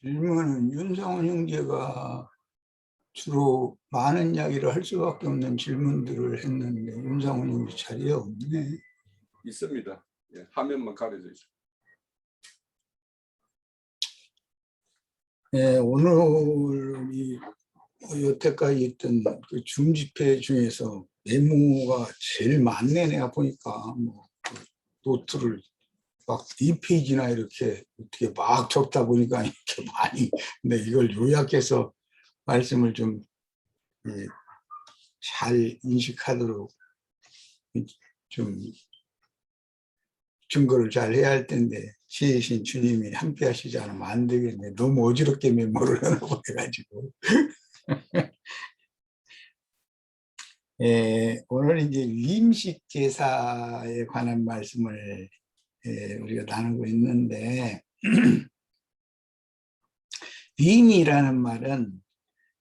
질문은 윤상훈 형제가 주로 많은 이야기를 할 수밖에 없는 질문들을 했는데 윤상훈 형제 자리에 없네. 있습니다. 예, 화면만 가려져 있어요. 네, 오늘 여태까지 있던 그 줌집회 중에서 메모가 제일 많네. 내가 보니까 노트를 막 2페이지나 이렇게 어떻게 막 적다 보니까 이렇게 많이. 근데 이걸 요약해서 말씀을 좀 잘 인식하도록 좀 증거를 잘 해야 할 텐데 지혜신 주님이 함께 하시지 않으면 안 되겠네. 너무 어지럽게 메모를 해가지고. 오늘 이제 위임식 제사에 관한 말씀을 우리가 나누고 있는데 위임이라는 말은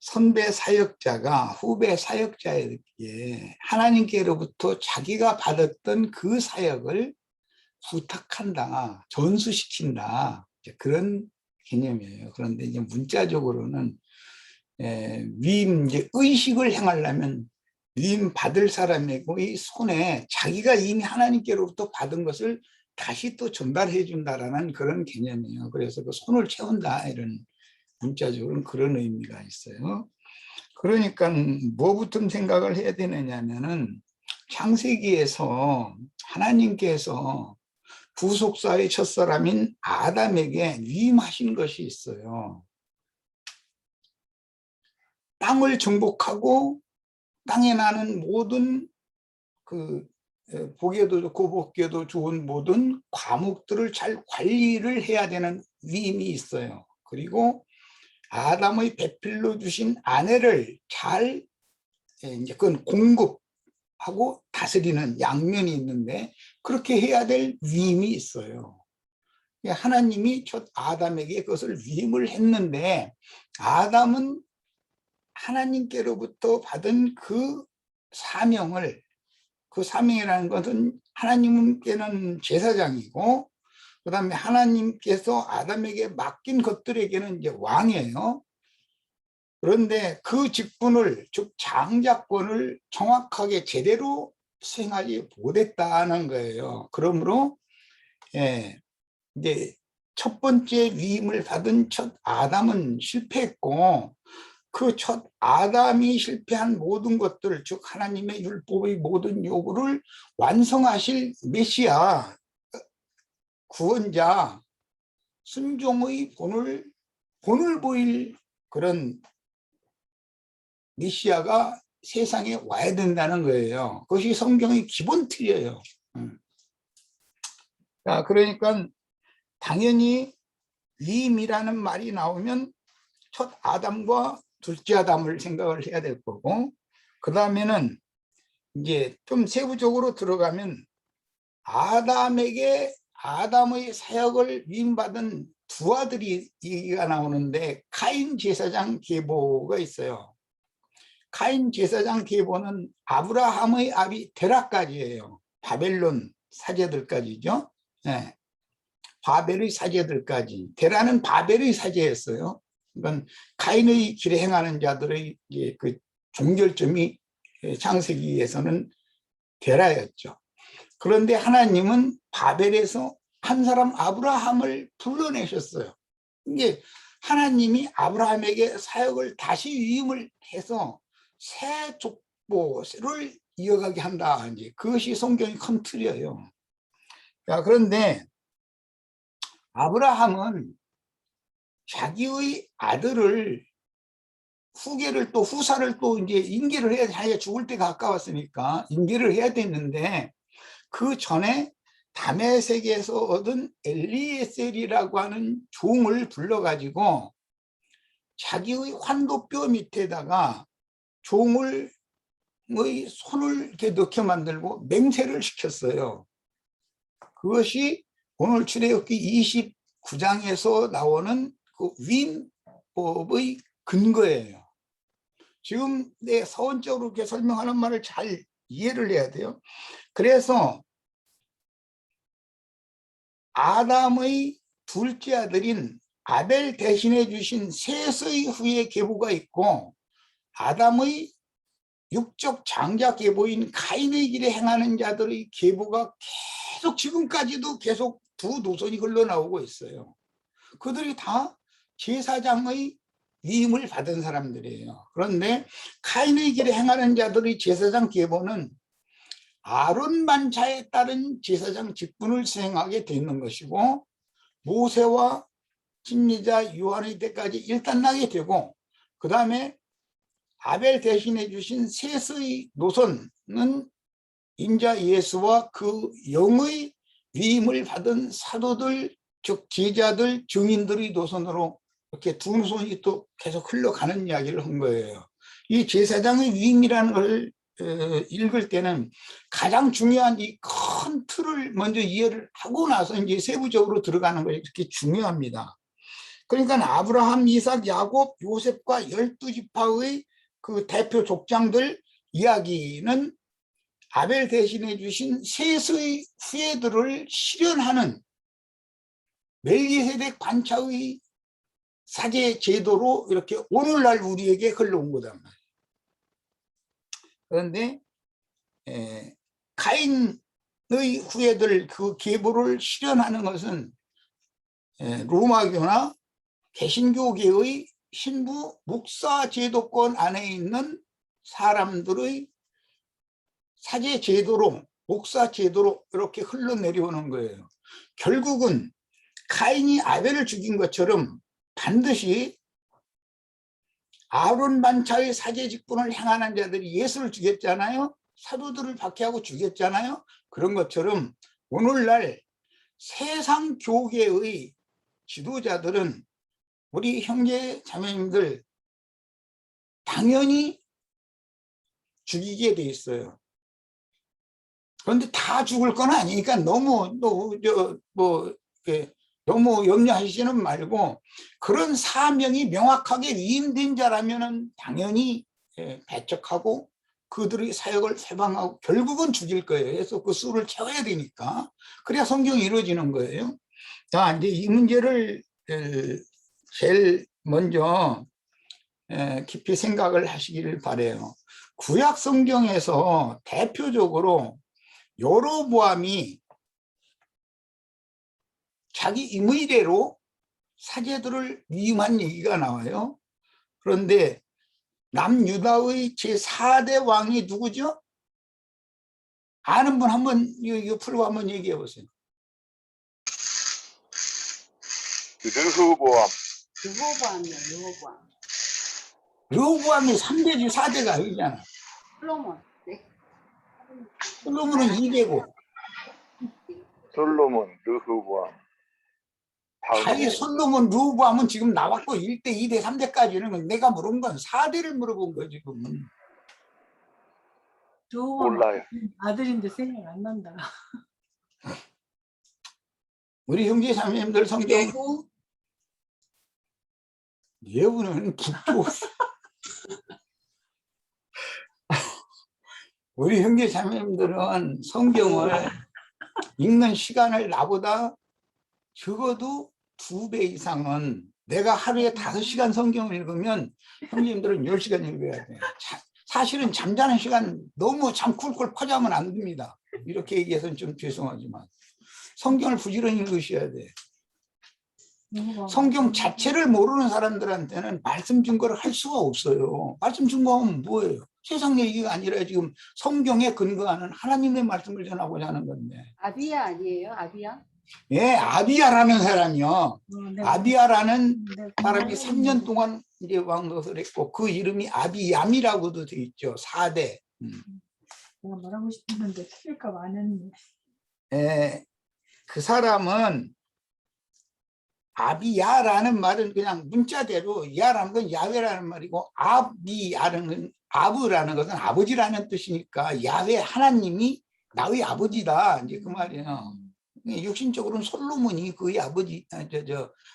선배 사역자가 후배 사역자에게 하나님께로부터 자기가 받았던 그 사역을 부탁한다, 전수시킨다, 그런 개념이에요. 그런데 이제 문자적으로는 위임, 이제 의식을 행하려면 위임 받을 사람의 손에 자기가 이미 하나님께로부터 받은 것을 다시 또 전달해 준다라는 그런 개념이에요. 그래서 그 손을 채운다, 이런 문자적으로는 그런 의미가 있어요. 그러니까 뭐부터 생각을 해야 되느냐면은 창세기에서 하나님께서 부속사의 첫사람인 아담에게 위임하신 것이 있어요. 땅을 정복하고 땅에 나는 모든 보기에도 좋고 먹기에도 좋은 모든 과목들을 잘 관리를 해야 되는 위임이 있어요. 그리고 아담의 배필로 주신 아내를 잘 이제 그건 공급하고 다스리는 양면이 있는데 그렇게 해야 될 위임이 있어요. 하나님이 첫 아담에게 그것을 위임을 했는데 아담은 하나님께로부터 받은 그 사명을, 그 사명이라는 것은 하나님께는 제사장이고 그 다음에 하나님께서 아담에게 맡긴 것들에게는 이제 왕이에요. 그런데 그 직분을, 즉 장자권을 정확하게 제대로 수행하지 못했다는 거예요. 그러므로 이제 첫 번째 위임을 받은 첫 아담은 실패했고 그 첫 아담이 실패한 모든 것들, 즉 하나님의 율법의 모든 요구를 완성하실 메시아, 구원자, 순종의 본을 보일 그런 메시아가 세상에 와야 된다는 거예요. 그것이 성경의 기본 틀이에요. 자, 그러니까 당연히 위임이라는 말이 나오면 첫 아담과 둘째 아담을 생각을 해야 될 거고, 그 다음에는 이제 좀 세부적으로 들어가면 아담의 사역을 위임받은 두 아들이 얘기가 나오는데 카인 제사장 계보가 있어요. 카인 제사장 계보는 아브라함의 아비 데라까지예요. 바벨론 사제들까지죠. 네. 바벨의 사제들까지. 데라는 바벨의 사제였어요. 그러니까 카인의 길에 행하는 자들의 그 종결점이 창세기에서는 데라였죠. 그런데 하나님은 바벨에서 한 사람 아브라함을 불러내셨어요. 이게 하나님이 아브라함에게 사역을 다시 위임을 해서 새 족보를 이어가게 한다. 이제 그것이 성경의 큰 틀이에요. 자, 그런데 아브라함은 자기의 아들을 후계를 또 후사를 또 이제 인계를 해야, 자기가 죽을 때 가까웠으니까 인계를 해야 됐는데 그 전에 다메섹에서 얻은 엘리에셀이라고 하는 종을 불러가지고 자기의 환도뼈 밑에다가 종을 손을 이렇게 넣게 만들고 맹세를 시켰어요. 그것이 오늘 출애굽기 29장에서 나오는 그 위임법의 근거예요. 지금 내 서원적으로 이렇게 설명하는 말을 잘 이해를 해야 돼요. 그래서 아담의 둘째 아들인 아벨 대신해 주신 셋의 후예 계보가 있고 아담의 육적 장자 계보인 가인의 길에 행하는 자들의 계보가 계속 지금까지도 계속 두 노선이 흘러나오고 있어요. 그들이 다 제사장의 위임을 받은 사람들이에요. 그런데 가인의 길에 행하는 자들의 제사장 계보는 아론 만차에 따른 제사장 직분을 수행하게 되는 것이고 모세와 진리자 요한의 때까지 일단 나게 되고 그 다음에 아벨 대신해 주신 셋의 노선은 인자 예수와 그 영의 위임을 받은 사도들 즉 제자들 증인들의 노선으로 이렇게 두 노선이 또 계속 흘러가는 이야기를 한 거예요. 이 제사장의 위임이라는 걸 읽을 때는 가장 중요한 이 큰 틀을 먼저 이해를 하고 나서 이제 세부적으로 들어가는 것이 그렇게 중요합니다. 그러니까 아브라함, 이삭, 야곱, 요셉과 12지파의 그 대표 족장들 이야기는 아벨 대신해 주신 셋의 후예들을 실현하는 멜기세덱 반차의 사제 제도로 이렇게 오늘날 우리에게 흘러온 거단 말이에요. 그런데 가인의 후예들 그 계보를 실현하는 것은 로마교나 개신교계의 신부 목사 제도권 안에 있는 사람들의 사제 제도로 목사 제도로 이렇게 흘러내려오는 거예요. 결국은 가인이 아벨을 죽인 것처럼 반드시 아론 반차의 사제 직분을 행하는 자들이 예수를 죽였잖아요. 사도들을 박해하고 죽였잖아요. 그런 것처럼 오늘날 세상 교계의 지도자들은 우리 형제 자매님들 당연히 죽이게 돼 있어요. 그런데 다 죽을 건 아니니까 너무 너무 염려하시지는 말고 그런 사명이 명확하게 위임된 자라면은 당연히 배척하고 그들의 사역을 회방하고 결국은 죽일 거예요. 그래서 그 수를 채워야 되니까 그래야 성경이 이루어지는 거예요. 자, 이제 이 문제를 제일 먼저 깊이 생각을 하시기를 바라요. 구약 성경에서 대표적으로 여로보암이 자기 임의대로 사제들을 위임한 얘기가 나와요. 그런데 남유다의 제4대 왕이 누구죠? 아는 분 한번 이거 풀고 한번 얘기해 보세요. 르호보암. 르호보암이요, 르호보암. 르호보암이 3대지 4대가 아니잖아. 솔로몬. 네. 솔로몬은 2대고 솔로몬, 르호보암. 자기 솔로몬 르호보암은 지금 나왔고 1대, 2대, 3대까지는 내가 물은 건 4대를 물어본 거야 지금. 르호보암 몰라요. 아들인데 생각 안 난다. 우리 형제 자매님들 성경 예후는 북조 우리 형제 자매님들은 성경을 읽는 시간을 나보다 적어도 2배 이상은 내가 하루에 5시간 성경을 읽으면 형제님들은 10시간 읽어야 돼요. 사실은 잠자는 시간 너무 잠 쿨쿨 퍼자면 안 됩니다. 이렇게 얘기해서는 좀 죄송하지만 성경을 부지런히 읽으셔야 돼. 성경 자체를 모르는 사람들한테는 말씀 증거를 할 수가 없어요. 말씀 증거하면 뭐예요? 세상 얘기가 아니라 지금 성경에 근거하는 하나님의 말씀을 전하고자 하는 건데. 아비야 아니에요? 아비야? 예, 아비야라는 사람이요. 네. 아비야라는 네. 사람이 3년 동안 이제 왕노릇을 했고 그 이름이 아비얌이라고도 돼 있죠. 4대. 내가 말하고 싶었는데 틀릴까 봐 안 했네. 예, 그 사람은 아비야라는 말은 그냥 문자대로 야라는 건 야훼라는 말이고 아비야는 아브라는 것은 아버지라는 뜻이니까 야훼 하나님이 나의 아버지다 이제 그 말이에요. 육신적으로는 솔로몬이 그의 아버지,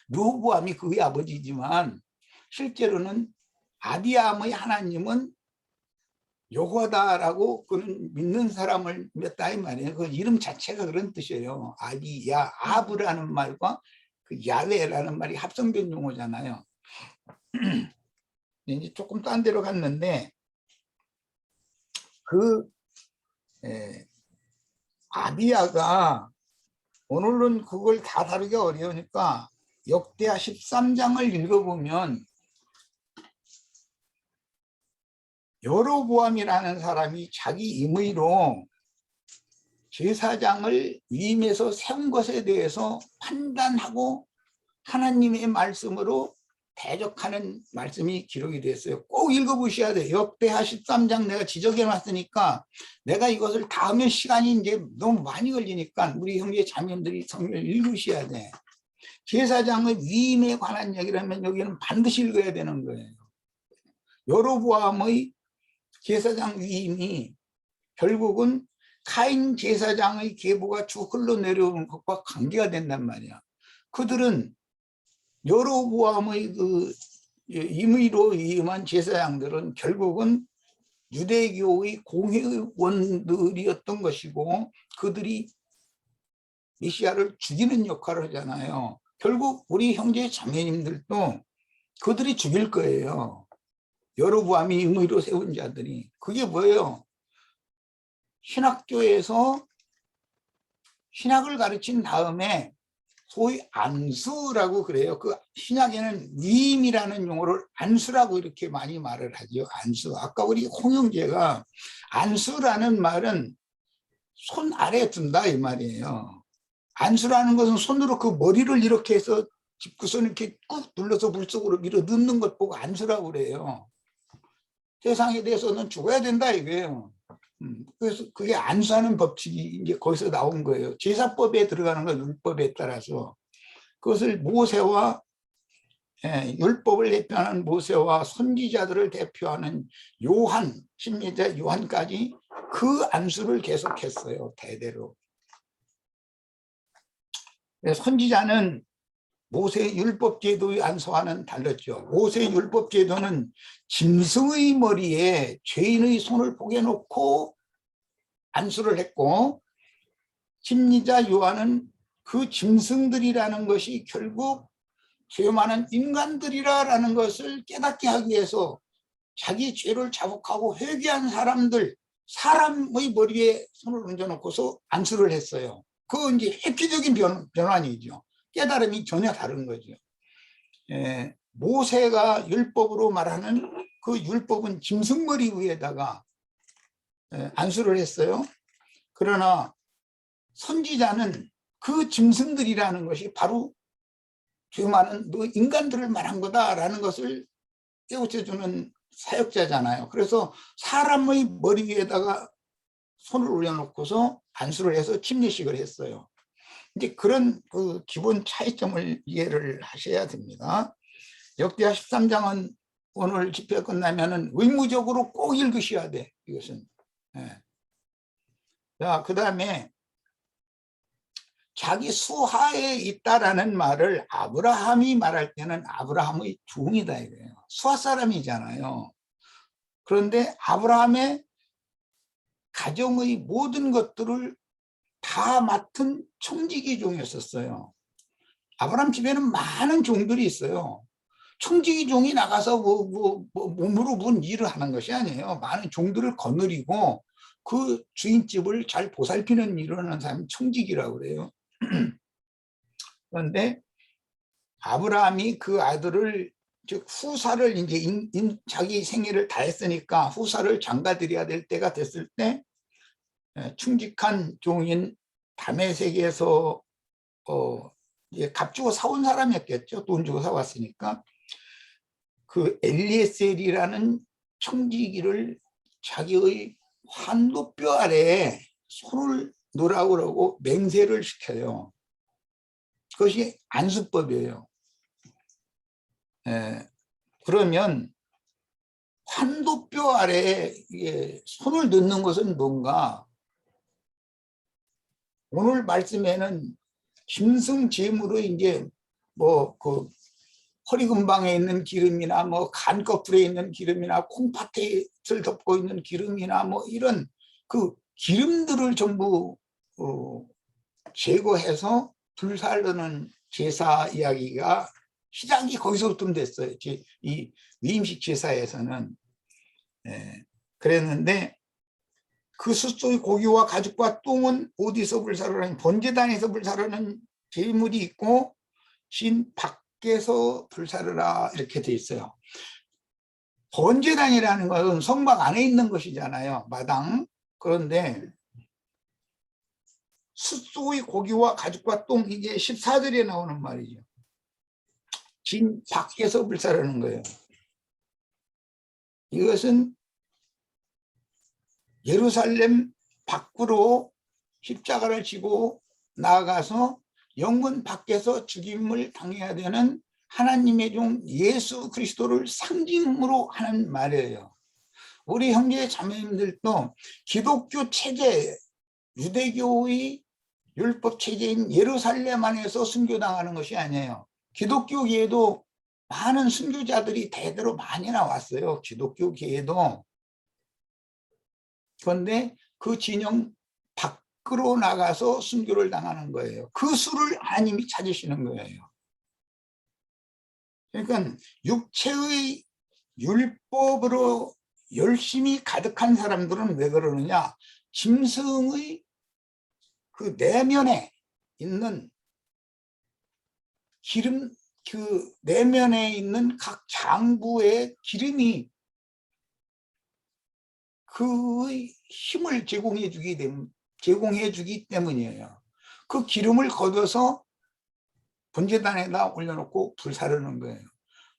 르호보암이 그의 아버지지만 실제로는 아비암의 하나님은 여호와다라고 그는 믿는 사람을 믿다 이 말이에요. 그 이름 자체가 그런 뜻이에요. 아비야, 아브라는 말과 그 야훼라는 말이 합성된 용어잖아요. 이제 조금 딴 데로 갔는데 그 아비야가 오늘은 그걸 다 다루기가 어려우니까 역대하 13장을 읽어보면 여로보암이라는 사람이 자기 임의로 제사장을 위임해서 세운 것에 대해서 판단하고 하나님의 말씀으로 대적하는 말씀이 기록이 됐어요. 꼭 읽어보셔야 돼요. 역대하 13장 내가 지적해 놨으니까 내가 이것을 다 하면 시간이 이제 너무 많이 걸리니까 우리 형제 자매들이 성경을 읽으셔야 돼. 제사장의 위임에 관한 얘기라면 여기는 반드시 읽어야 되는 거예요. 여로보암의 제사장 위임이 결국은 카인 제사장의 계보가 쭉 흘러내려오는 것과 관계가 된단 말이야. 그들은 여로보암의 그 임의로 위임한 제사장들은 결국은 유대교의 공회원들이었던 것이고 그들이 메시아를 죽이는 역할을 하잖아요. 결국 우리 형제 자매님들도 그들이 죽일 거예요. 여로보암이 임의로 세운 자들이. 그게 뭐예요? 신학교에서 신학을 가르친 다음에 소위 안수라고 그래요. 그 신약에는 위임이라는 용어를 안수라고 이렇게 많이 말을 하죠. 안수. 아까 우리 홍영재가 안수라는 말은 손 아래에 둔다 이 말이에요. 안수라는 것은 손으로 그 머리를 이렇게 해서 집구선 이렇게 꾹 눌러서 물속으로 밀어 넣는 것 보고 안수라고 그래요. 세상에 대해서는 죽어야 된다 이거예요. 그래서 그게 안수하는 법칙이 이제 거기서 나온 거예요. 제사법에 들어가는 건 율법에 따라서 그것을 모세와 율법을 대표하는 모세와 선지자들을 대표하는 요한, 신미자 요한까지 그 안수를 계속했어요. 대대로. 선지자는 모세 율법 제도의 안수와는 달랐죠. 모세 율법 제도는 짐승의 머리에 죄인의 손을 포개놓고 안수를 했고 심리자 요한은 그 짐승들이라는 것이 결국 죄 많은 인간들이라는 것을 깨닫게 하기 위해서 자기 죄를 자복하고 회개한 사람들, 사람의 머리에 손을 얹어놓고서 안수를 했어요. 그거 이제 획기적인 변환이죠. 깨달음이 전혀 다른 거죠. 모세가 율법으로 말하는 그 율법은 짐승머리 위에다가 안수를 했어요. 그러나 선지자는 그 짐승들이라는 것이 바로 죄 많은 너 인간들을 말한 거다라는 것을 깨우쳐주는 사역자잖아요. 그래서 사람의 머리 위에다가 손을 올려놓고서 안수를 해서 침례식을 했어요. 이제 그런 그 기본 차이점을 이해를 하셔야 됩니다. 역대하 13장은 오늘 집회 끝나면은 의무적으로 꼭 읽으셔야 돼. 이것은. 자, 그 다음에 자기 수하에 있다라는 말을 아브라함이 말할 때는 아브라함의 종이다 이거예요. 수하 사람이잖아요. 그런데 아브라함의 가정의 모든 것들을 다 맡은 청지기 종이었었어요. 아브라함 집에는 많은 종들이 있어요. 청지기 종이 나가서 몸으로 문 일을 하는 것이 아니에요. 많은 종들을 거느리고 그 주인집을 잘 보살피는 일을 하는 사람이 청지기라고 그래요. 그런데 아브라함이 그 아들을 즉 후사를 이제 자기 생애를 다 했으니까 후사를 장가드려야 될 때가 됐을 때 충직한 종인 다메섹에서 값 주고 사온 사람이었겠죠. 돈 주고 사왔으니까 그 엘리에셀이라는 청지기를 자기의 환도뼈 아래에 손을 놓으라고 그러고 맹세를 시켜요. 그것이 안수법이에요. 그러면 환도뼈 아래에 손을 넣는 것은 뭔가? 오늘 말씀에는 짐승 제물의 이제 그 허리 근방에 있는 기름이나 간 거풀에 있는 기름이나 콩팥을 덮고 있는 기름이나 이런 그 기름들을 전부 제거해서 불살르는 제사 이야기가 시작이 거기서부터 됐어요. 이 위임식 제사에서는. 그랬는데 그 숫소의 고기와 가죽과 똥은 어디서 불사르는 번제단에서 불사르는 제물이 있고 진 밖에서 불사르라 이렇게 돼 있어요. 번제단이라는 것은 성막 안에 있는 것이잖아요. 마당. 그런데 숫소의 고기와 가죽과 똥 이게 14절에 나오는 말이죠. 진 밖에서 불사르는 거예요. 이것은 예루살렘 밖으로 십자가를 지고 나아가서 영문 밖에서 죽임을 당해야 되는 하나님의 종 예수 그리스도를 상징으로 하는 말이에요. 우리 형제 자매님들도 기독교 체제, 유대교의 율법 체제인 예루살렘 안에서 순교당하는 것이 아니에요. 기독교계에도 많은 순교자들이 대대로 많이 나왔어요. 기독교계에도. 그런데 그 진영 밖으로 나가서 순교를 당하는 거예요. 그 수를 하나님이 찾으시는 거예요. 그러니까 육체의 율법으로 열심히 가득한 사람들은 왜 그러느냐? 짐승의 그 내면에 있는 기름, 그 내면에 있는 각 장부의 기름이 그의 힘을 제공해 주기 때문이에요. 그 기름을 걷어서 번제단에다 올려놓고 불사르는 거예요.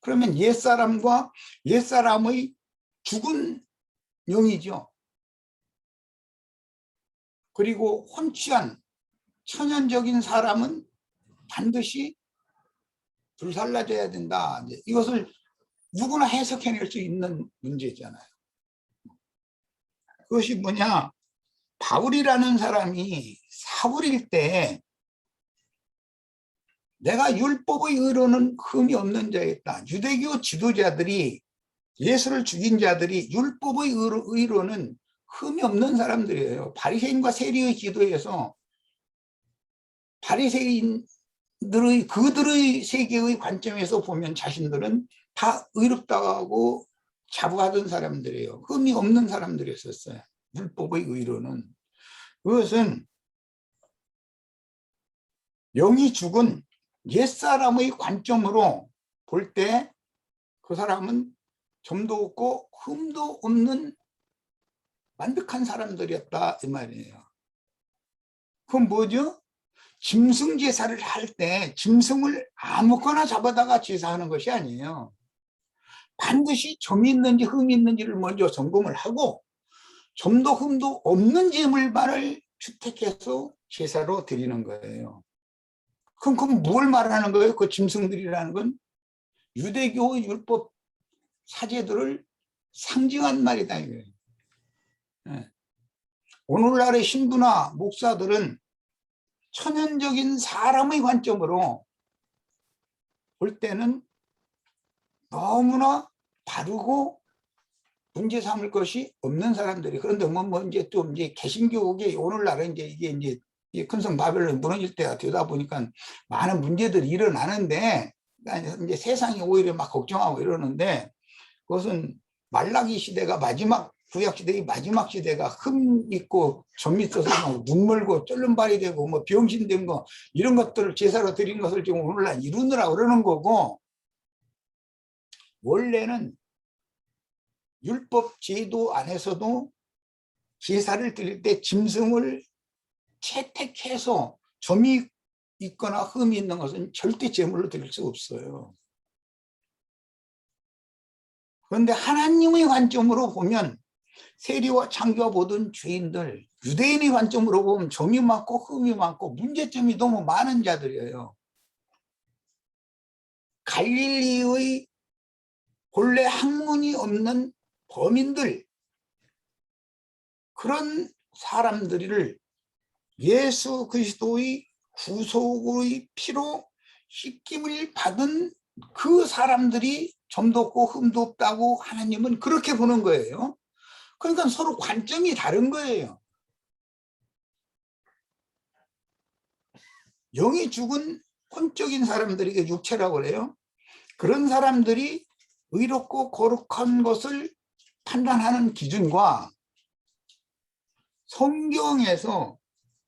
그러면 옛사람과 옛사람의 죽은 영이죠. 그리고 혼취한 천연적인 사람은 반드시 불살라져야 된다. 이것을 누구나 해석해낼 수 있는 문제잖아요. 그것이 뭐냐? 바울이라는 사람이 사울일 때 내가 율법의 의로는 흠이 없는 자였다. 유대교 지도자들이 예수를 죽인 자들이 율법의 의로는 흠이 없는 사람들이에요. 바리새인과 세리의 기도에서 바리새인들의 그들의 세계의 관점에서 보면 자신들은 다 의롭다고 자부하던 사람들이에요. 흠이 없는 사람들이었어요. 율법의 의로는. 그것은 영이 죽은 옛사람의 관점으로 볼 때 그 사람은 점도 없고 흠도 없는 완벽한 사람들이었다 이 말이에요. 그건 뭐죠? 짐승 제사를 할 때 짐승을 아무거나 잡아다가 제사하는 것이 아니에요. 반드시 점이 있는지 흠이 있는지를 먼저 점검을 하고 점도 흠도 없는 제물만을 채택해서 제사로 드리는 거예요. 그럼 뭘 말하는 거예요? 그 짐승들이라는 건 유대교의 율법 사제들을 상징한 말이다 이거예요. 오늘날의 신부나 목사들은 천연적인 사람의 관점으로 볼 때는 너무나 바르고 문제 삼을 것이 없는 사람들이. 그런데 이제 또 이제 개신교계 오늘날은 이게 큰성 바벨론이 무너질 때가 되다 보니까 많은 문제들이 일어나는데 이제 세상이 오히려 막 걱정하고 이러는데 그것은 말라기 시대가 마지막 구약 시대의 마지막 시대가 흠 있고 점 있어서 눈 멀고 쫄른발이 되고 뭐 병신된 거 이런 것들을 제사로 드린 것을 지금 오늘날 이루느라 그러는 거고 원래는 율법 제도 안에서도 제사를 드릴 때 짐승을 채택해서 점이 있거나 흠이 있는 것은 절대 제물로 드릴 수 없어요. 그런데 하나님의 관점으로 보면 세리와 창교와 모든 죄인들, 유대인의 관점으로 보면 점이 많고 흠이 많고 문제점이 너무 많은 자들이에요. 갈릴리의 본래 학문이 없는 범인들, 그런 사람들을 예수 그리스도의 구속의 피로 씻김을 받은 그 사람들이 점도 없고 흠도 없다고 하나님은 그렇게 보는 거예요. 그러니까 서로 관점이 다른 거예요. 영이 죽은 혼적인 사람들에게 육체라고 그래요. 그런 사람들이 의롭고 거룩한 것을 판단하는 기준과 성경에서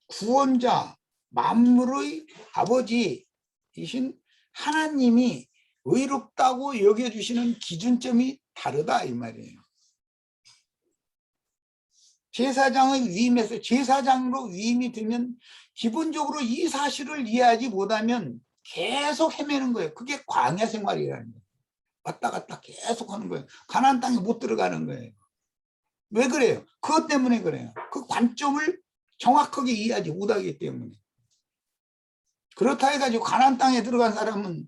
구원자, 만물의 아버지이신 하나님이 의롭다고 여겨주시는 기준점이 다르다 이 말이에요. 제사장의 위임에서 제사장으로 위임이 되면 기본적으로 이 사실을 이해하지 못하면 계속 헤매는 거예요. 그게 광야 생활이라는 거예요. 왔다 갔다 계속 하는 거예요. 가나안 땅에 못 들어가는 거예요. 왜 그래요? 그것 때문에 그래요. 그 관점을 정확하게 이해하지 못하기 때문에. 그렇다 해가지고 가나안 땅에 들어간 사람은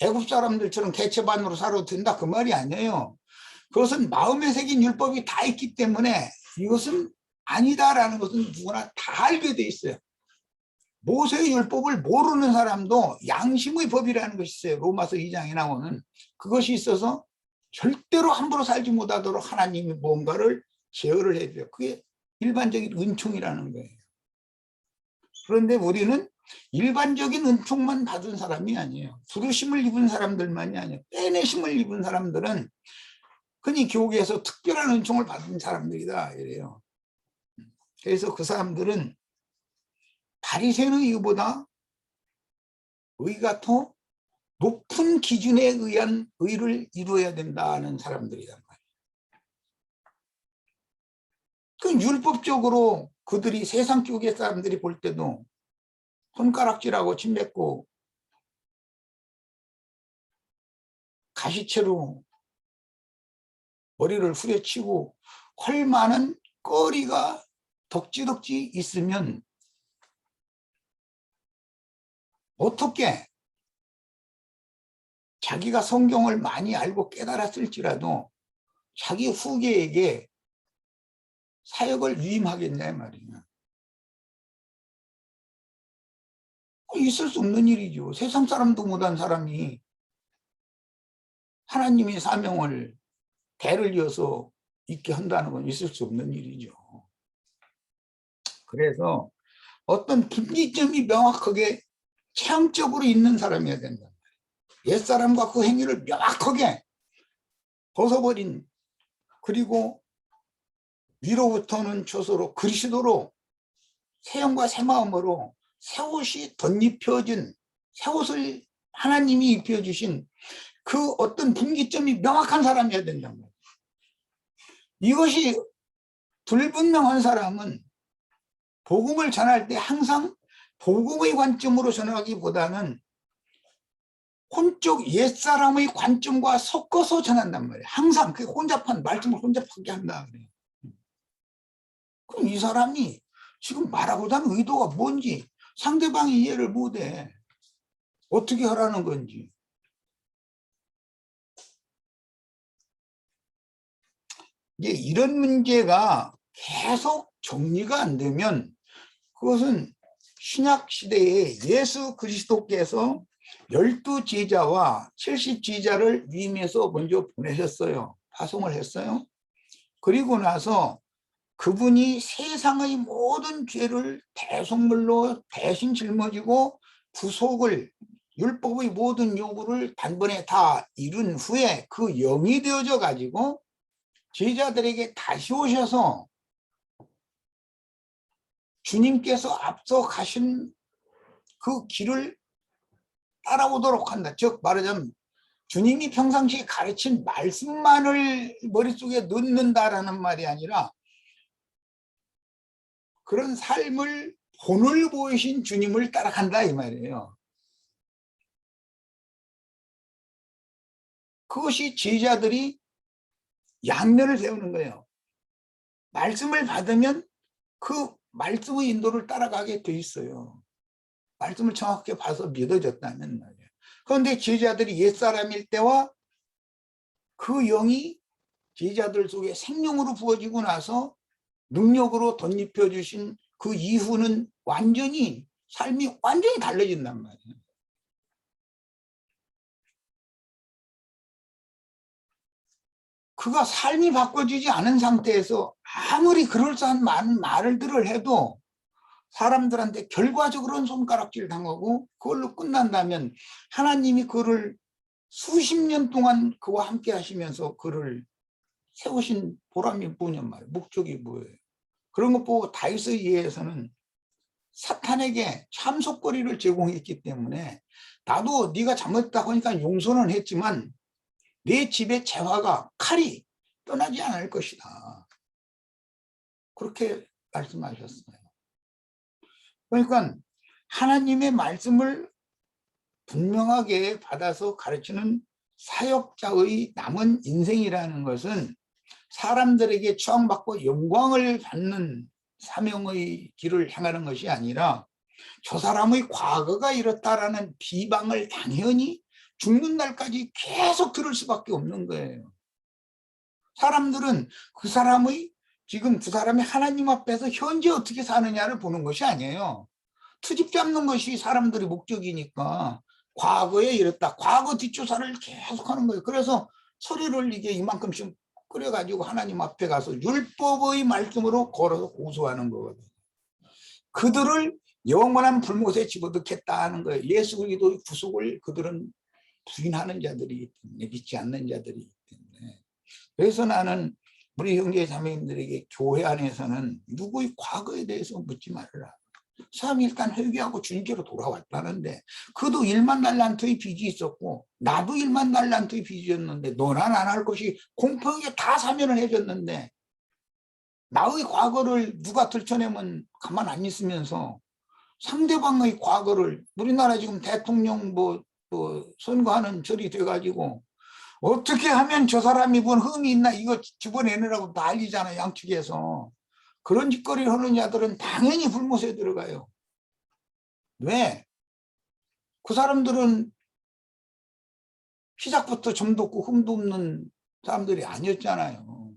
애굽 사람들처럼 개체반으로 살아도 된다 그 말이 아니에요. 그것은 마음에 새긴 율법이 다 있기 때문에 이것은 아니다라는 것은 누구나 다 알게 돼 있어요. 모세의 율법을 모르는 사람도 양심의 법이라는 것이 있어요. 로마서 2장에 나오는 그것이 있어서 절대로 함부로 살지 못하도록 하나님이 뭔가를 제어를 해줘요. 그게 일반적인 은총이라는 거예요. 그런데 우리는 일반적인 은총만 받은 사람이 아니에요. 부르심을 입은 사람들만이 아니에요. 빼내심을 입은 사람들은 흔히 교회에서 특별한 은총을 받은 사람들이다 이래요. 그래서 그 사람들은 바리새인의 의보다 의가 더 높은 기준에 의한 의를 이루어야 된다는 사람들이란 말이에요. 그 율법적으로 그들이 세상 교계 사람들이 볼 때도 손가락질하고 침 뱉고 가시채로 머리를 후려치고 할 만한 거리가 덕지덕지 있으면 어떻게 자기가 성경을 많이 알고 깨달았을지라도 자기 후계에게 사역을 위임하겠냐 말이야. 있을 수 없는 일이죠. 세상 사람도 못한 사람이 하나님의 사명을 대를 이어서 있게 한다는 건 있을 수 없는 일이죠. 그래서 어떤 분기점이 명확하게 체험적으로 있는 사람이어야 된다. 옛사람과 그 행위를 명확하게 벗어버린, 그리고 위로부터는 초소로 그리스도로 새 영과 새 마음으로 새 옷이 덧입혀진, 새 옷을 하나님이 입혀주신 그 어떤 분기점이 명확한 사람이어야 된단 말이에요. 이것이 불분명한 사람은 복음을 전할 때 항상 복음의 관점으로 전하기보다는 혼적 옛사람의 관점과 섞어서 전한단 말이에요. 항상 그 혼잡한 말씀을 혼잡하게 한다 그래요. 그럼 이 사람이 지금 말하고자 하는 의도가 뭔지 상대방이 이해를 못해. 어떻게 하라는 건지. 이제 이런 문제가 계속 정리가 안 되면 그것은 신약 시대에 예수 그리스도께서 12제자와 70제자를 위임해서 먼저 보내셨어요. 파송을 했어요. 그리고 나서 그분이 세상의 모든 죄를 대속물로 대신 짊어지고 구속을, 율법의 모든 요구를 단번에 다 이룬 후에 그 영이 되어져 가지고 제자들에게 다시 오셔서 주님께서 앞서 가신 그 길을 따라오도록 한다. 즉 말하자면 주님이 평상시에 가르친 말씀만을 머릿속에 넣는다라는 말이 아니라 그런 삶을 본을 보이신 주님을 따라간다 이 말이에요. 그것이 제자들이 양면을 세우는 거예요. 말씀을 받으면 그 말씀의 인도를 따라가게 돼 있어요. 말씀을 정확하게 봐서 믿어졌다는 말이에요. 그런데 제자들이 옛사람일 때와 그 영이 제자들 속에 생명으로 부어지고 나서 능력으로 덧입혀 주신 그 이후는 완전히 삶이 완전히 달라진단 말이에요. 그가 삶이 바꿔지지 않은 상태에서 아무리 그럴싸한 많은 말들을 해도 사람들한테 결과적으로는 손가락질 당하고 그걸로 끝난다면 하나님이 그를 수십 년 동안 그와 함께 하시면서 그를 세우신 보람이 뭐냔 말이에요. 목적이 뭐예요. 그런 것 보고 다윗에 의해서는 사탄에게 참속거리를 제공했기 때문에 나도 네가 잘못했다고 하니까 용서는 했지만 내 집의 재화가 칼이 떠나지 않을 것이다. 그렇게 말씀하셨어요. 그러니까 하나님의 말씀을 분명하게 받아서 가르치는 사역자의 남은 인생이라는 것은 사람들에게 추앙받고 영광을 받는 사명의 길을 향하는 것이 아니라 저 사람의 과거가 이렇다라는 비방을 당연히 죽는 날까지 계속 들을 수밖에 없는 거예요. 사람들은 그 사람의 지금 그 사람이 하나님 앞에서 현재 어떻게 사느냐를 보는 것이 아니에요. 트집 잡는 것이 사람들의 목적이니까 과거에 이랬다. 과거 뒷조사를 계속 하는 거예요. 그래서 소리를 이게 이만큼씩 끓여가지고 하나님 앞에 가서 율법의 말씀으로 걸어서 고소하는 거거든요. 그들을 영원한 불못에 집어넣겠다 하는 거예요. 예수 그리스도의 구속을 그들은 부인하는 자들이기 때문에, 믿지 않는 자들이기 때문에. 그래서 나는 우리 형제 자매님들에게 교회 안에서는 누구의 과거에 대해서 묻지 말아라. 사람이 일단 회개하고 주님께로 돌아왔다는데 그도 1만 달란트의 빚이 있었고 나도 1만 달란트의 빚이었는데 너나 나나 할 것이 공평하게 다 사면을 해줬는데 나의 과거를 누가 들춰내면 가만 안 있으면서 상대방의 과거를 우리나라 지금 대통령 뭐 선거하는 절이 돼가지고 어떻게 하면 저 사람이 본 흠이 있나 이거 집어내느라고 난리잖아. 양측에서. 그런 짓거리를 하는 자들은 당연히 불못에 들어가요. 왜? 그 사람들은 시작부터 점도 없고 흠도 없는 사람들이 아니었잖아요.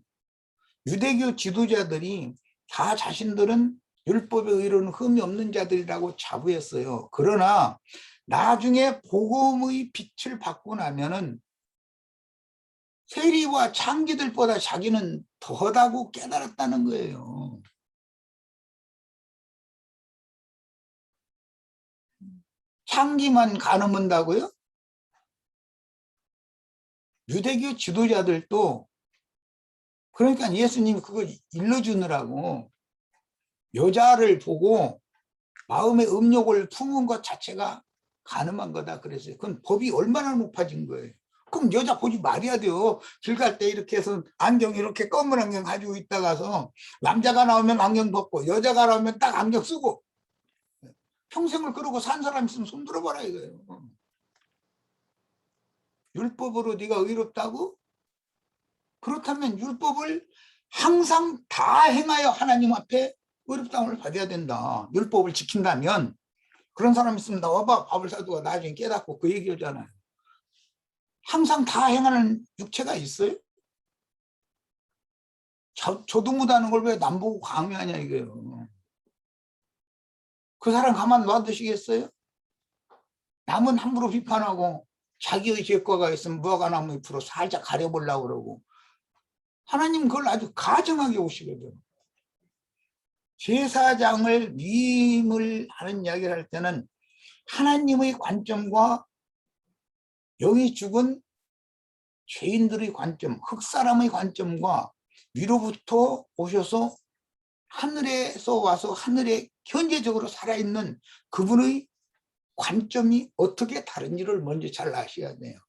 유대교 지도자들이 다 자신들은 율법에 의로는 흠이 없는 자들이라고 자부했어요. 그러나 나중에 복음의 빛을 받고 나면은 세리와 창기들보다 자기는 더하다고 깨달았다는 거예요. 창기만 가늠한다고요? 유대교 지도자들도 그러니까 예수님이 그걸 일러주느라고 여자를 보고 마음의 음욕을 품은 것 자체가 가늠한 거다 그랬어요. 그건 법이 얼마나 높아진 거예요. 그럼 여자 보지 말아야 돼요. 길 갈 때 이렇게 해서 안경 이렇게 검은 안경 가지고 있다가서 남자가 나오면 안경 벗고 여자가 나오면 딱 안경 쓰고 평생을 그러고 산 사람 있으면 손 들어봐라 이거예요. 율법으로 네가 의롭다고? 그렇다면 율법을 항상 다 행하여 하나님 앞에 의롭다함을 받아야 된다. 율법을 지킨다면. 그런 사람 있으면 나와봐. 밥을 사두고 나중에 깨닫고 그 얘기하잖아요. 항상 다 행하는 육체가 있어요? 저도 못하는 걸 왜 남 보고 강요하냐 이거예요. 그 사람 가만 놔두시겠어요? 남은 함부로 비판하고 자기의 죄과가 있으면 무화과 나무 잎으로 살짝 가려보려고 그러고 하나님 그걸 아주 가정하게 오시거든. 제사장을 위임을 하는 이야기를 할 때는 하나님의 관점과 영이 죽은 죄인들의 관점, 흙사람의 관점과 위로부터 오셔서 하늘에서 와서 하늘에 현재적으로 살아있는 그분의 관점이 어떻게 다른지를 먼저 잘 아셔야 돼요.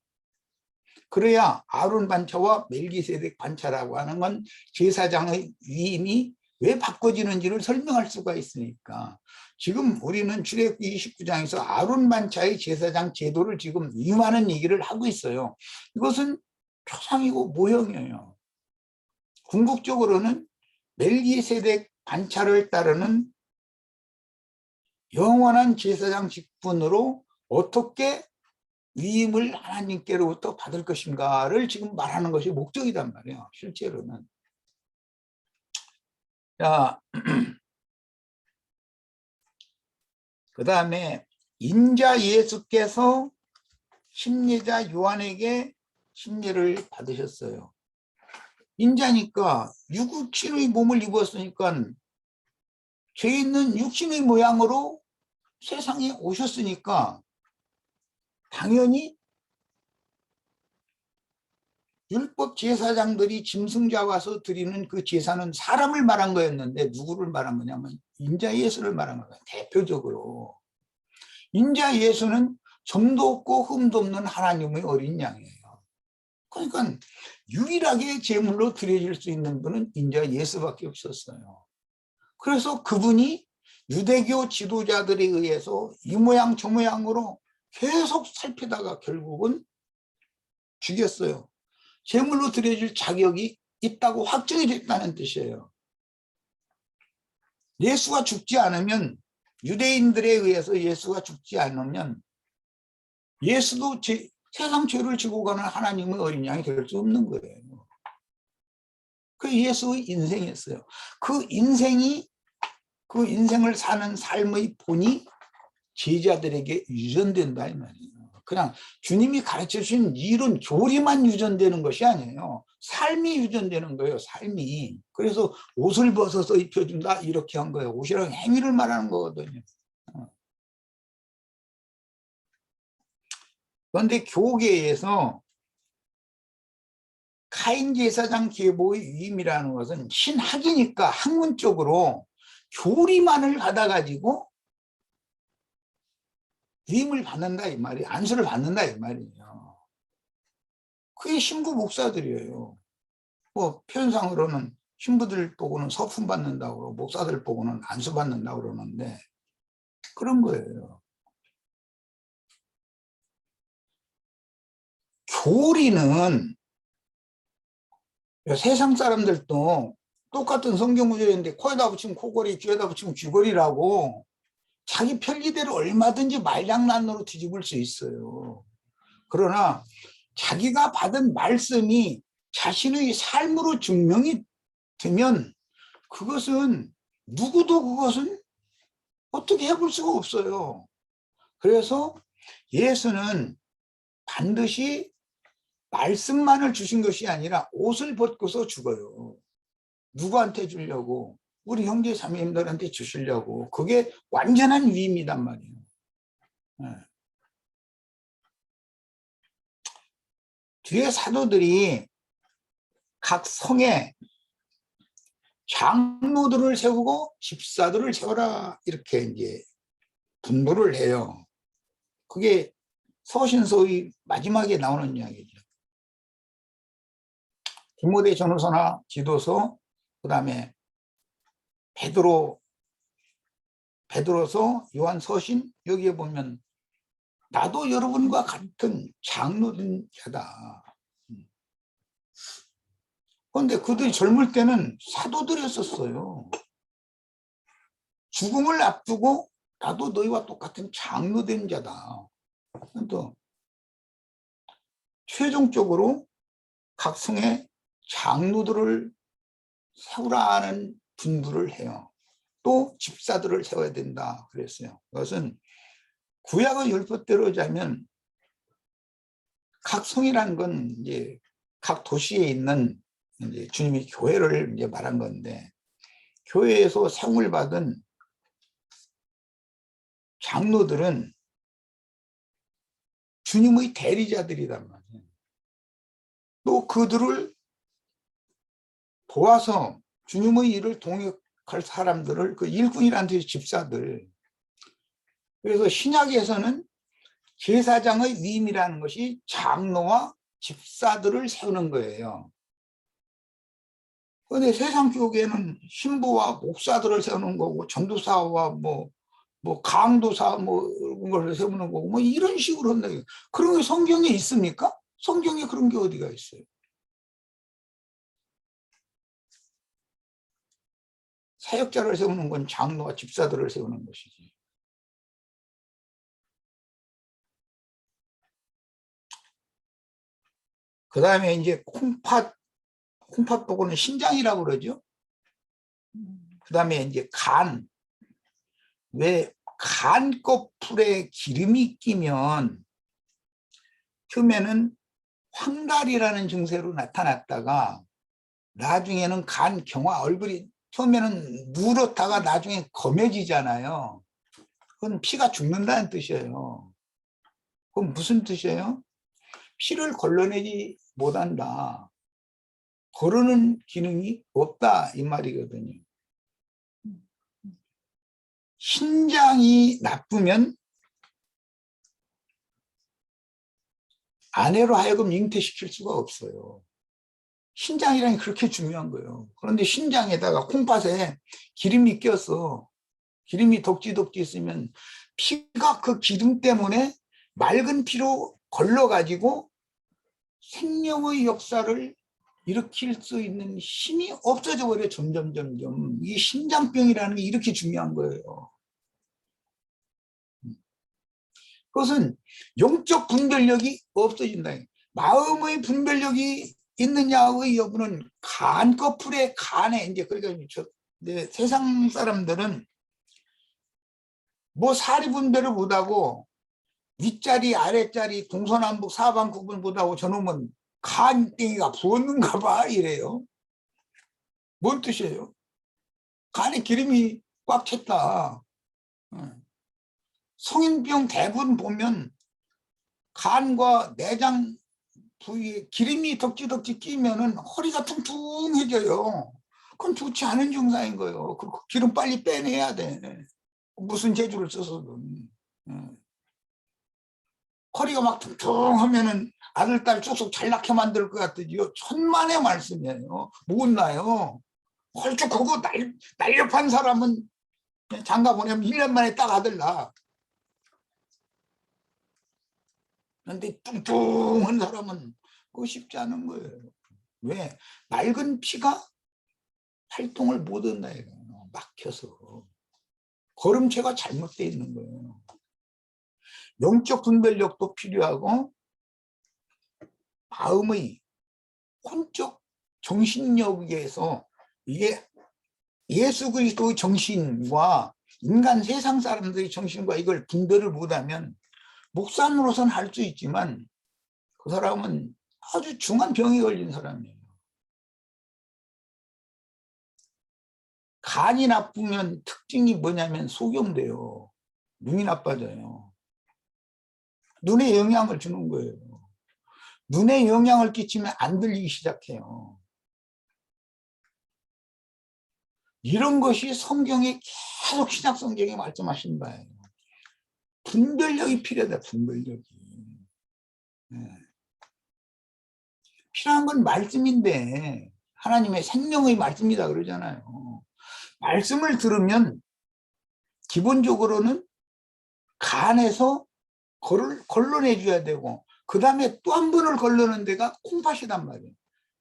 그래야 아론 반차와 멜기세덱 반차라고 하는 건 제사장의 위임이 왜 바꿔지는지를 설명할 수가 있으니까 지금 우리는 출애굽기 29장에서 아론 반차의 제사장 제도를 지금 위임하는 얘기를 하고 있어요. 이것은 표상이고 모형이에요. 궁극적으로는 멜기세덱 반차를 따르는 영원한 제사장 직분으로 어떻게 위임을 하나님께로부터 받을 것인가를 지금 말하는 것이 목적이란 말이에요. 실제로는. 자, 그 다음에 인자 예수께서 심리자 요한에게 심리를 받으셨어요. 인자니까 육신의 몸을 입었으니까 죄 있는 육신의 모양으로 세상에 오셨으니까 당연히 율법 제사장들이 짐승 잡아서 드리는 그 제사는 사람을 말한 거였는데 누구를 말한 거냐면 인자 예수를 말한 거예요. 대표적으로. 인자 예수는 점도 없고 흠도 없는 하나님의 어린 양이에요. 그러니까 유일하게 제물로 드려질 수 있는 분은 인자 예수밖에 없었어요. 그래서 그분이 유대교 지도자들에 의해서 이 모양 저 모양으로 계속 살피다가 결국은 죽였어요. 제물로 드려질 자격이 있다고 확정이 됐다는 뜻이에요. 예수가 죽지 않으면, 유대인들에 의해서 예수가 죽지 않으면 예수도 세상 죄를 지고 가는 하나님의 어린 양이 될 수 없는 거예요. 그 예수의 인생이었어요. 그 인생을 사는 삶의 본이 제자들에게 유전된다 이 말이에요. 그냥 주님이 가르쳐 주신 이론, 교리만 유전되는 것이 아니에요. 삶이 유전되는 거예요. 삶이. 그래서 옷을 벗어서 입혀준다 이렇게 한 거예요. 옷이랑 행위를 말하는 거거든요. 그런데 교계에서 카인 제사장 계보의 위임이라는 것은 신학이니까 학문적으로 교리만을 받아가지고 위임을 받는다 이 말이에요. 안수를 받는다 이 말이에요. 그게 신부 목사들이에요. 뭐 편상으로는 신부들 보고는 서품 받는다고 그러고 목사들 보고는 안수 받는다고 그러는데 그런 거예요. 교리는 세상 사람들도 똑같은 성경 구절인데 코에다 붙이면 코걸이, 귀에다 붙이면 귀걸이라고 자기 편리대로 얼마든지 말장난으로 뒤집을 수 있어요. 그러나 자기가 받은 말씀이 자신의 삶으로 증명이 되면 그것은 누구도 그것은 어떻게 해볼 수가 없어요. 그래서 예수는 반드시 말씀만을 주신 것이 아니라 옷을 벗고서 죽어요. 누구한테 주려고? 우리 형제 자매님들한테 주시려고. 그게 완전한 위임이단 말이에요. 네. 뒤에 사도들이 각 성에 장로들을 세우고 집사들을 세워라 이렇게 이제 분부를 해요. 그게 서신서의 마지막에 나오는 이야기죠. 디모데 전후서나 지도서, 그다음에 베드로서, 요한서신 여기에 보면 나도 여러분과 같은 장로된 자다. 그런데 그들이 젊을 때는 사도들이었었어요. 죽음을 앞두고 나도 너희와 똑같은 장로된 자다. 또 최종적으로 각 성에 장로들을 세우라는 분부를 해요. 또 집사들을 세워야 된다 그랬어요. 그것은 구약의 율법대로 자면 각 성이라는 건 이제 각 도시에 있는 이제 주님이 교회를 이제 말한 건데, 교회에서 세움을 받은 장로들은 주님의 대리자들이란 말이에요. 또 그들을 도와서 주님의 일을 동역할 사람들을 그 일꾼이라는 뜻의 집사들. 그래서 신약에서는 제사장의 위임이라는 것이 장로와 집사들을 세우는 거예요. 그런데 세상 교계는 신부와 목사들을 세우는 거고 전도사와 뭐 강도사 이런 걸 세우는 거고 뭐 이런 식으로 한다. 그런 게 성경에 있습니까? 성경에 그런 게 어디가 있어요? 사역자를 세우는 건 장로와 집사들을 세우는 것이지. 그 다음에 이제 콩팥 보고는 신장이라고 그러죠. 그 다음에 이제 왜 간 껍풀에 기름이 끼면 처음에는 황달이라는 증세로 나타났다가 나중에는 간 경화, 얼굴이 처음에는 누렇다가 나중에 검해지잖아요. 그건 피가 죽는다는 뜻이에요. 그건 무슨 뜻이에요? 피를 걸러내지 못한다. 거르는 기능이 없다 이 말이거든요. 신장이 나쁘면 아내로 하여금 잉태시킬 수가 없어요. 신장이라는 게 그렇게 중요한 거예요. 그런데 신장에다가 콩팥에 기름이 껴서 기름이 덕지덕지 있으면 피가 그 기름 때문에 맑은 피로 걸러가지고 생명의 역사를 일으킬 수 있는 힘이 없어져 버려 점점. 이 신장병이라는 게 이렇게 중요한 거예요. 그것은 영적 분별력이 없어진다. 마음의 분별력이 있느냐의 여부는 간꺼풀에 간에 이제 그러니까 세상 사람들은 뭐 사리 분별을 못하고 윗자리 아랫자리 동서남북 사방 구분 못하고 저놈은 간땡이가 부었는가 봐 이래요. 뭔 뜻이에요? 간에 기름이 꽉 찼다. 성인병 대부분 보면 간과 내장 부위에 기름이 덕지덕지 끼면은 허리가 퉁퉁해져요. 그건 좋지 않은 증상인 거예요. 그 기름 빨리 빼내야 돼. 무슨 재주를 써서든. 허리가 막 퉁퉁하면은 아들, 딸 쑥쑥 잘 낳게 만들 것 같으지요. 천만의 말씀이에요. 못나요. 헐쭉하고 날렵한 사람은 장가 보내면 1년 만에 딱 아들 낳아. 그런데 뚱뚱한 사람은 그거 쉽지 않은 거예요. 왜? 맑은 피가 활동을 못 한다 이거예요. 막혀서. 걸음체가 잘못되어 있는 거예요. 영적 분별력도 필요하고 마음의 혼적 정신력에서 이게 예수 그리스도의 정신과 인간 세상 사람들의 정신과 이걸 분별을 못하면 목사로서는 할 수 있지만 그 사람은 아주 중한 병이 걸린 사람이에요. 간이 나쁘면 특징이 뭐냐면 소경돼요. 눈이 나빠져요. 눈에 영향을 주는 거예요. 눈에 영향을 끼치면 안 들리기 시작해요. 이런 것이 성경에 계속 신약 성경에 말씀하신 바예요. 분별력이 필요하다. 분별력이. 필요한 건 말씀인데 하나님의 생명의 말씀이다 그러잖아요. 말씀을 들으면 기본적으로는 간에서 걸러내줘야 되고 그 다음에 또 한 번을 걸러내는 데가 콩팥이란 말이에요.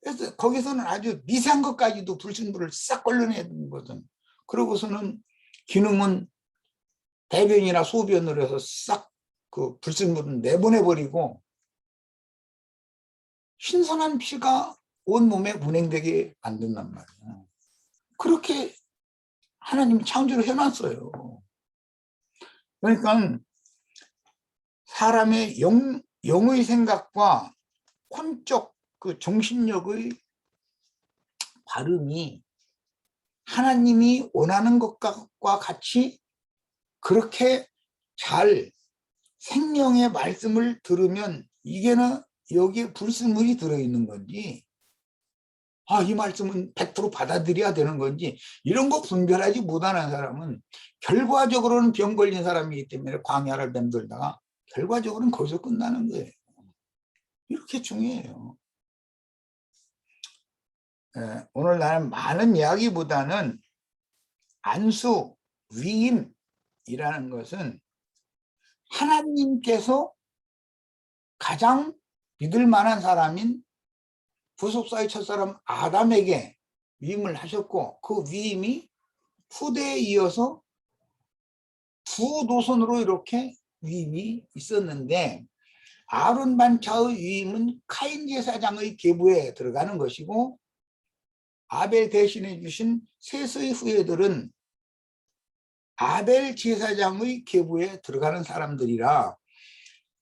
그래서 거기서는 아주 미세한 것까지도 불순물을 싹 걸러내야 되는 거든. 그러고서는 기능은 대변이나 소변으로 해서 싹 그 불순물을 내보내버리고 신선한 피가 온몸에 운행되게 만든단 말이에요. 그렇게 하나님이 창조를 해놨어요. 그러니까 사람의 영의 생각과 혼적 그 정신력의 발음이 하나님이 원하는 것과 같이 그렇게 잘 생명의 말씀을 들으면 이게는 여기에 불순물이 들어있는 건지 이 말씀은 100% 받아들여야 되는 건지 이런 거 분별하지 못하는 사람은 결과적으로는 병 걸린 사람이기 때문에 광야를 맴돌다가 결과적으로는 거기서 끝나는 거예요. 이렇게 중요해요. 오늘 나는 많은 이야기보다는 안수, 위임이라는 것은 하나님께서 가장 믿을 만한 사람인 부속사의 첫사람 아담에게 위임을 하셨고 그 위임이 후대에 이어서 두 노선으로 이렇게 위임이 있었는데 아론 반차의 위임은 카인 제사장의 계보에 들어가는 것이고 아벨 대신해 주신 셋의 후예들은 아벨 제사장의 계보에 들어가는 사람들이라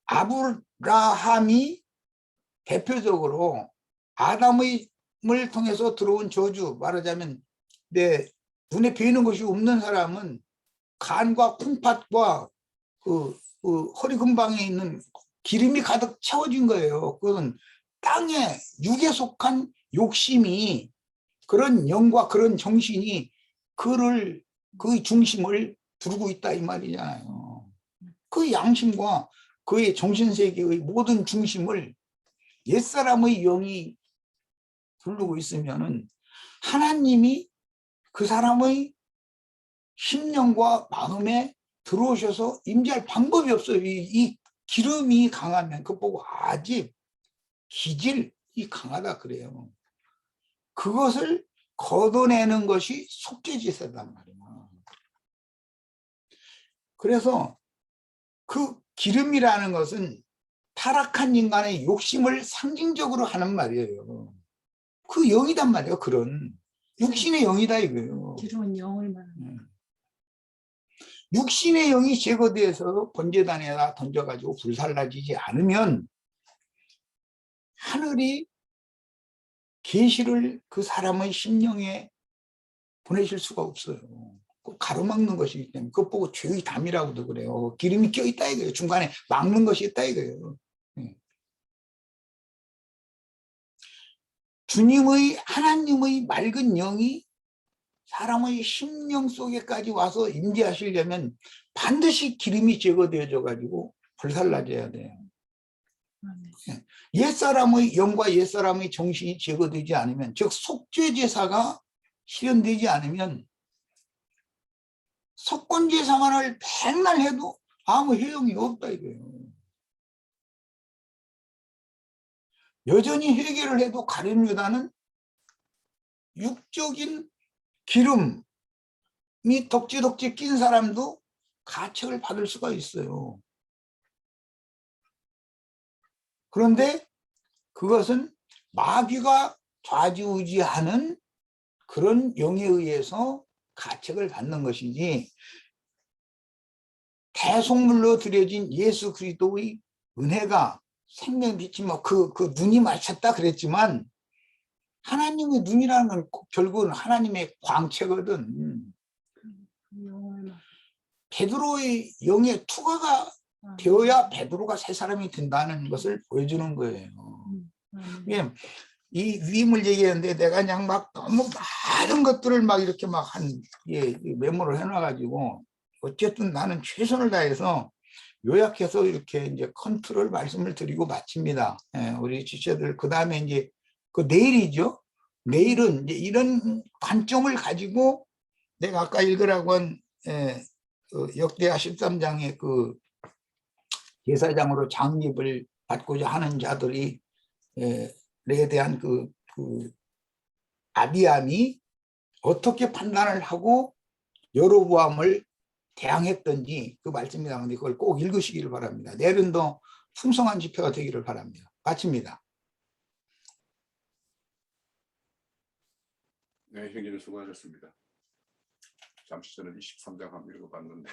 아브라함이 대표적으로 아담을 통해서 들어온 저주 말하자면 눈에 보이는 것이 없는 사람은 간과 콩팥과 그 허리 근방에 있는 기름이 가득 채워진 거예요. 그건 땅에 육에 속한 욕심이, 그런 영과 그런 정신이 그 중심을 두르고 있다 이 말이잖아요. 그 양심과 그의 정신세계의 모든 중심을 옛사람의 영이 두르고 있으면은 하나님이 그 사람의 심령과 마음에 들어오셔서 임재할 방법이 없어요. 이 기름이 강하면 그거 보고 아직 기질이 강하다 그래요. 그것을 걷어내는 것이 속죄제사단 말이야. 그래서 그 기름이라는 것은 타락한 인간의 욕심을 상징적으로 하는 말이에요. 그 영이단 말이에요. 그런 육신의 영이다 이거예요. 기름은 영을 말하는. 육신의 영이 제거되어서 번제단에다 던져가지고 불살라지지 않으면 하늘이 계시를 그 사람의 심령에 보내실 수가 없어요. 꼭 가로막는 것이기 때문에 그것 보고 죄의 담이라고도 그래요. 기름이 껴있다 이거예요. 중간에 막는 것이 있다 이거예요. 주님의 하나님의 맑은 영이 사람의 심령 속에까지 와서 임재하시려면 반드시 기름이 제거되어져 가지고 불살라져야 돼요. 옛사람의 영과 옛사람의 정신이 제거되지 않으면, 즉 속죄제사가 실현되지 않으면 속건제사만을 맨날 해도 아무 효용이 없다 이거예요. 여전히 회개를 해도 가룟유다는 육적인 기름이 덕지덕지 낀 사람도 가책을 받을 수가 있어요. 그런데 그것은 마귀가 좌지우지하는 그런 영에 의해서 가책을 받는 것이지, 대속물로 드려진 예수 그리스도의 은혜가 생명빛이 그 눈이 마쳤다 그랬지만, 하나님의 눈이라는 건 결국은 하나님의 광채거든. 베드로의 영의 투과가 되어야 베드로가 새 사람이 된다는 것을 보여주는 거예요. 이 위임을 얘기했는데 내가 그냥 막 너무 많은 것들을 막 이렇게 막 메모를 해놔가지고, 어쨌든 나는 최선을 다해서 요약해서 이렇게 이제 컨트롤 말씀을 드리고 마칩니다. 우리 지체들 그 다음에 이제 그 내일이죠. 내일은 이제 이런 관점을 가지고 내가 아까 읽으라고 한 역대하 13장의 그 제사장으로 장립을 받고자 하는 자들이 에 대한 그 아비암이 어떻게 판단을 하고 여로보암을 대항했던지 그 말씀이 나오는데 그걸 꼭 읽으시기를 바랍니다. 내일은 더 풍성한 집회가 되기를 바랍니다. 마칩니다. 네, 형님 수고하셨습니다. 잠시 전에 23장 한번 읽어봤는데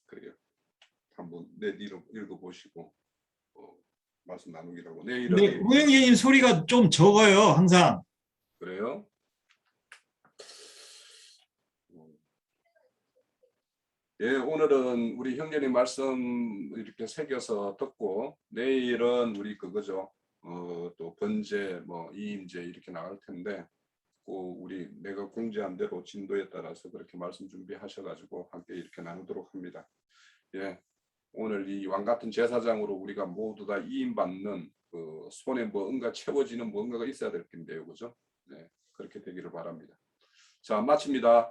그래요. 한번 내일 읽어보시고 말씀 나누기라고. 내일은 네, 우영님 소리가 좀 적어요, 항상. 그래요? 예, 오늘은 우리 형제님 말씀 이렇게 새겨서 듣고, 내일은 우리 그거죠. 또 번제, 이임제 이렇게 나갈 텐데, 우리 내가 공지한 대로 진도에 따라서 그렇게 말씀 준비하셔가지고 함께 이렇게 나누도록 합니다. 예, 오늘 이 왕 같은 제사장으로 우리가 모두 다 이임받는 그 손에 뭔가 채워지는 뭔가가 있어야 될 텐데요, 그죠? 네, 그렇게 되기를 바랍니다. 자, 마칩니다.